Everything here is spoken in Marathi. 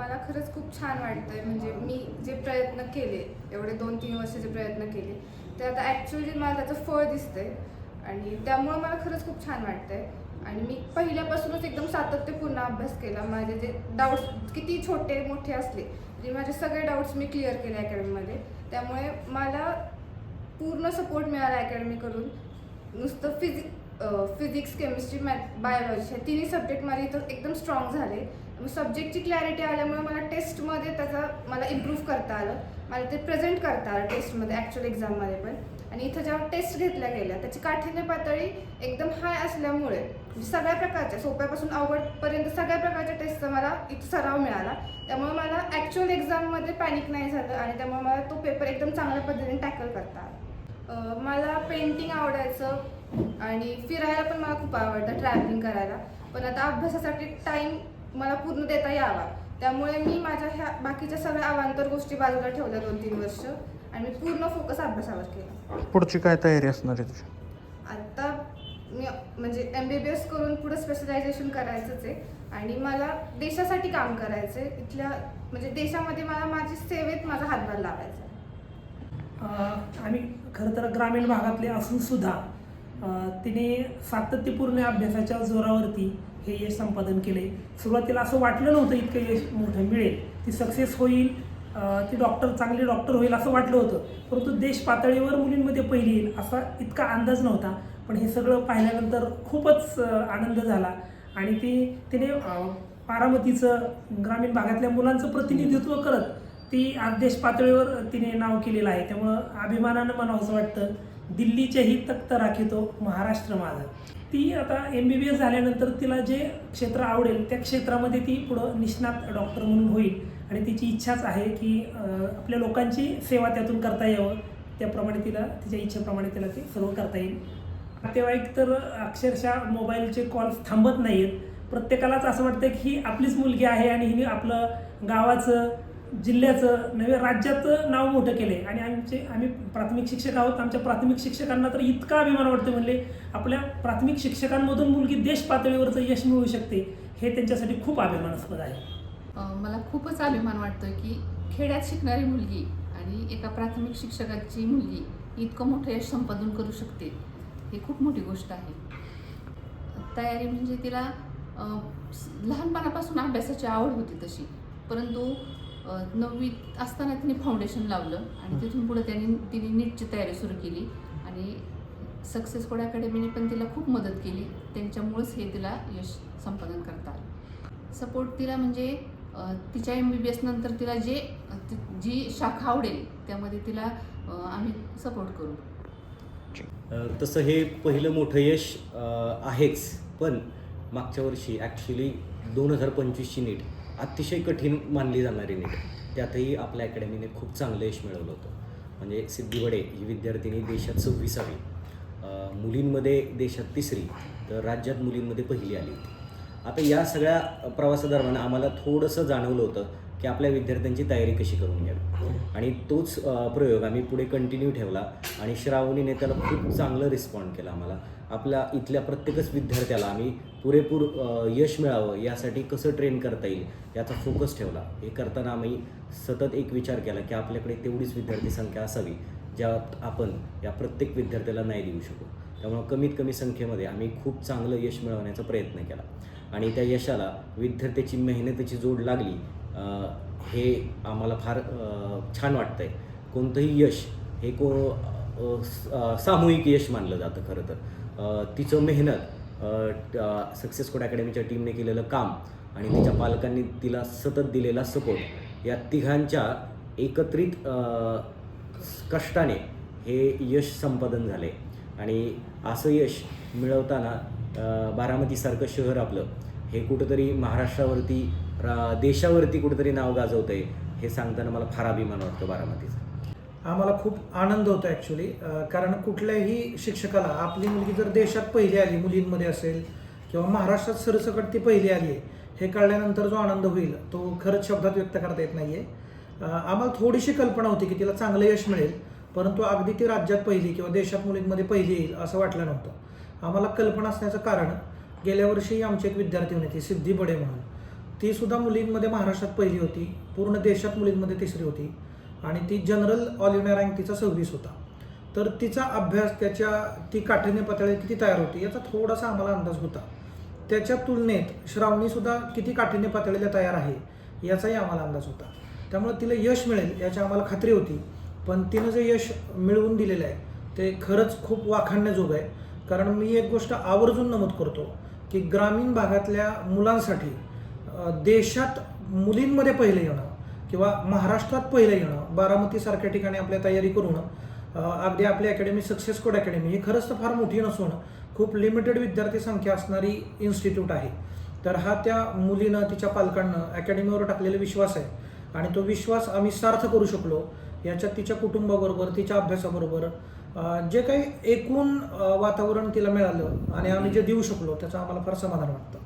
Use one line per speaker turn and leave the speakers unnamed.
मला खरंच खूप छान वाटतंय. म्हणजे मी जे प्रयत्न केले, एवढे 2-3 वर्ष जे प्रयत्न केले, ते आता ॲक्च्युअली मला त्याचं फळ दिसतंय आणि त्यामुळं मला खरंच खूप छान वाटतंय. आणि मी पहिल्यापासूनच एकदम सातत्यपूर्ण अभ्यास केला. माझे जे डाऊट्स किती छोटे मोठे असले, म्हणजे माझे सगळे डाऊट्स मी क्लिअर केले अकॅडमीमध्ये. त्यामुळे मला पूर्ण सपोर्ट मिळाला अकॅडमीकडून. नुसतं फिजिक्स, केमिस्ट्री, बायोलॉजी हे तिन्ही सब्जेक्ट माझे इथं एकदम स्ट्रॉंग झाले. मग सब्जेक्टची क्लॅरिटी आल्यामुळे मला टेस्टमध्ये मला इम्प्रूव्ह करता आलं. मला ते प्रेझेंट करता आलं टेस्टमध्ये, ॲक्च्युअल एक्झाममध्ये पण. आणि इथं जेव्हा टेस्ट घेतल्या गेल्या त्याची काठिण्य पातळी एकदम हाय असल्यामुळे सगळ्या प्रकारच्या सोप्यापासून अवघडपर्यंत सगळ्या प्रकारच्या टेस्टचा मला इथं सराव मिळाला. त्यामुळे मला ॲक्च्युअल एक्झाममध्ये पॅनिक नाही झालं आणि त्यामुळे मला तो पेपर एकदम चांगल्या पद्धतीने टॅकल करता आला. मला पेंटिंग आवडायचं आणि फिरायला पण मला खूप आवडतं, ट्रॅव्हलिंग करायला. पण आता अभ्यासासाठी टाईम मला पूर्ण देता यावा, त्यामुळे मी माझ्या ह्या बाकीच्या सगळ्या अवांतर गोष्टी बाजूला ठेवल्या 2-3 वर्ष आणि मी पूर्ण फोकस अभ्यासावर केला.
पुढची काय तयारी असणार आहे तुझी?
आता मी म्हणजे MBBS करून पुढं स्पेशलायझेशन करायचंच आहे आणि मला देशासाठी काम करायचं आहे. इथल्या म्हणजे देशामध्ये मला माझी सेवेत माझा हातभार लावायचा आहे.
आणि खरं तर ग्रामीण भागातले असूनसुद्धा तिने सातत्यपूर्ण अभ्यासाच्या जोरावरती हे यश संपादन केले. सुरुवातीला असं वाटलं नव्हतं इतकं यश मोठं मिळेल, ती सक्सेस होईल, ती चांगली डॉक्टर होईल असं वाटलं होतं. परंतु देश पातळीवर मुलींमध्ये पहिली येईल असा इतका अंदाज नव्हता. पण हे सगळं पाहिल्यानंतर खूपच आनंद झाला आणि तिने बारामतीचं ग्रामीण भागातल्या मुलांचं प्रतिनिधित्व करत ती आज देश पातळीवर तिने नाव केलेलं आहे. त्यामुळं अभिमानानं म्हणावं असं वाटतं, दिल्लीच्याही तख्त राखितो महाराष्ट्र माझा. ती आता MBBS झाल्यानंतर तिला जे क्षेत्र आवडेल त्या क्षेत्रामध्ये ती पुढं निष्णात डॉक्टर म्हणून होईल आणि तिची इच्छाच आहे की आपल्या लोकांची सेवा त्यातून करता यावं. त्याप्रमाणे तिच्या इच्छेप्रमाणे तिला ते सर्व करता येईल. नातेवाईक तर अक्षरशः मोबाईलचे कॉल्स थांबत नाही आहेत. प्रत्येकालाच असं वाटतं की ही आपलीच मुलगी आहे आणि हिने आपलं गावाचं, जिल्ह्याचं, नव्हे राज्याचं नाव मोठं केलं आहे. आणि आम्ही प्राथमिक शिक्षक आहोत. आमच्या प्राथमिक शिक्षकांना तर इतका अभिमान वाटतो, म्हणले आपल्या प्राथमिक शिक्षकांमधून मुलगी देश पातळीवरचं यश मिळवू शकते, हे त्यांच्यासाठी खूप अभिमानास्पद आहे.
मला खूपच अभिमान वाटतो की खेड्यात शिकणारी मुलगी आणि एका प्राथमिक शिक्षकाची मुलगी इतकं मोठं यश संपादन करू शकते, ही खूप मोठी गोष्ट आहे. तयारी म्हणजे तिला लहानपणापासून अभ्यासाची आवड होती तशी, परंतु 9वीत असताना तिने फाउंडेशन लावलं आणि तिथून पुढे तिने नीटची तयारी सुरू केली आणि सक्सेस कोड अकॅडमीने पण तिला खूप मदत केली. त्यांच्यामुळेच हे तिला यश संपादन करता आलं. सपोर्ट तिला म्हणजे तिच्या MBBS नंतर तिला जी शाखा आवडेल त्यामध्ये तिला आम्ही सपोर्ट करू.
तसं हे पहिलं मोठं यश आहेच, पण मागच्या वर्षी ॲक्च्युली 2025ची नीट अतिशय कठीण मानली जाणारी नीट, त्यातही आपल्या अकॅडमीने खूप चांगलं यश मिळवलं होतं. म्हणजे सिद्धी बडे ही विद्यार्थिनी देशात 26वी, मुलींमध्ये देशात 3री, तर राज्यात मुलींमध्ये पहिली आली होती. आता या सगळ्या प्रवासादरम्यान आम्हाला थोडंसं जाणवलं होतं की आपल्या विद्यार्थ्यांची तयारी कशी करून घ्यावी आणि तोच प्रयोग आम्ही पुढे कंटिन्यू ठेवला आणि श्रावणीने त्याला खूप चांगलं रिस्पॉन्ड केला. आम्हाला आपल्या इथल्या प्रत्येकच विद्यार्थ्याला आम्ही पुरेपूर यश मिळावं यासाठी कसं ट्रेन करता येईल याचा फोकस ठेवला. हे करताना आम्ही सतत एक विचार केला की आपल्याकडे तेवढीच विद्यार्थी संख्या असावी ज्यात आपण या प्रत्येक विद्यार्थ्याला न्याय देऊ शकू. त्यामुळं कमीत कमी संख्येमध्ये आम्ही खूप चांगलं यश मिळवण्याचा प्रयत्न केला आणि त्या यशाला विद्यार्थ्याची मेहनतीची जोड लागली. हे आम्हाला फार छान वाटतं आहे. कोणतंही यश हे सामूहिक यश मानलं जातं. खरं तर तिचं मेहनत, सक्सेस कोड अकॅडमीच्या टीमने केलेलं काम आणि तिच्या पालकांनी तिला सतत दिलेला सपोर्ट, या तिघांच्या एकत्रित कष्टाने हे यश संपादन झाले. आणि असं यश मिळवताना बारामतीसारखं शहर आपलं हे कुठंतरी महाराष्ट्रावरती, देशावरती कुठंतरी नाव गाजवतं आहे, हे सांगताना मला फार अभिमान वाटतो बारामतीचा.
आम्हाला खूप आनंद होतो ॲक्च्युली, कारण कुठल्याही शिक्षकाला आपली मुलगी जर देशात पहिली आली, मुलींमध्ये असेल किंवा महाराष्ट्रात सरसकट ती पहिली आली आहे, हे कळल्यानंतर जो आनंद होईल तो खरंच शब्दात व्यक्त करता येत नाही आहे. आम्हाला थोडीशी कल्पना होती की तिला चांगलं यश मिळेल, परंतु अगदी ती राज्यात पहिली किंवा देशात मुलींमध्ये पहिली येईल असं वाटलं नव्हतं. आम्हाला कल्पना असण्याचं कारण, गेल्या वर्षी आमची एक विद्यार्थी होती सिद्धी बडे म्हणून, ती सुद्धा मुलींमध्ये महाराष्ट्रात पहिली होती, पूर्ण देशात मुलींमध्ये तिसरी होती आणि ती जनरल ऑल इंडिया रँक तिचा 26 होता. तर तिचा अभ्यास, ती काठिण्य पातळी किती तयार होती याचा थोडासा आम्हाला अंदाज होता. त्याच्या तुलनेत श्रावणीसुद्धा किती काठिण्य पातळीला तयार आहे याचाही आम्हाला अंदाज होता. त्यामुळे तिला यश मिळेल याची आम्हाला खात्री होती. पण तिनं जे यश मिळवून दिलेलं आहे ते खरंच खूप वाखाणण्याजोगं आहे. कारण मी एक गोष्ट आवर्जून नमूद करतो की ग्रामीण भागातल्या मुलांसाठी देशात मुलींमध्ये पहिलं येणं किंवा महाराष्ट्रात पहिलं येणं, बारामतीसारख्या ठिकाणी आपल्या तयारी करून अगदी आपली अकॅडमी सक्सेस कोड अकॅडमी ही खरंच तर फार मोठी नसून खूप लिमिटेड विद्यार्थी संख्या असणारी इन्स्टिट्यूट आहे. तर हा त्या मुलीनं, तिच्या पालकांनं अकॅडमीवर टाकलेला विश्वास आहे आणि तो विश्वास आम्ही सार्थ करू शकलो याच्यात तिच्या कुटुंबाबरोबर, तिच्या अभ्यासाबरोबर जे काही एकूण वातावरण तिला मिळालं आणि आम्ही जे देऊ शकलो त्याचं आम्हाला फार समाधान वाटतं.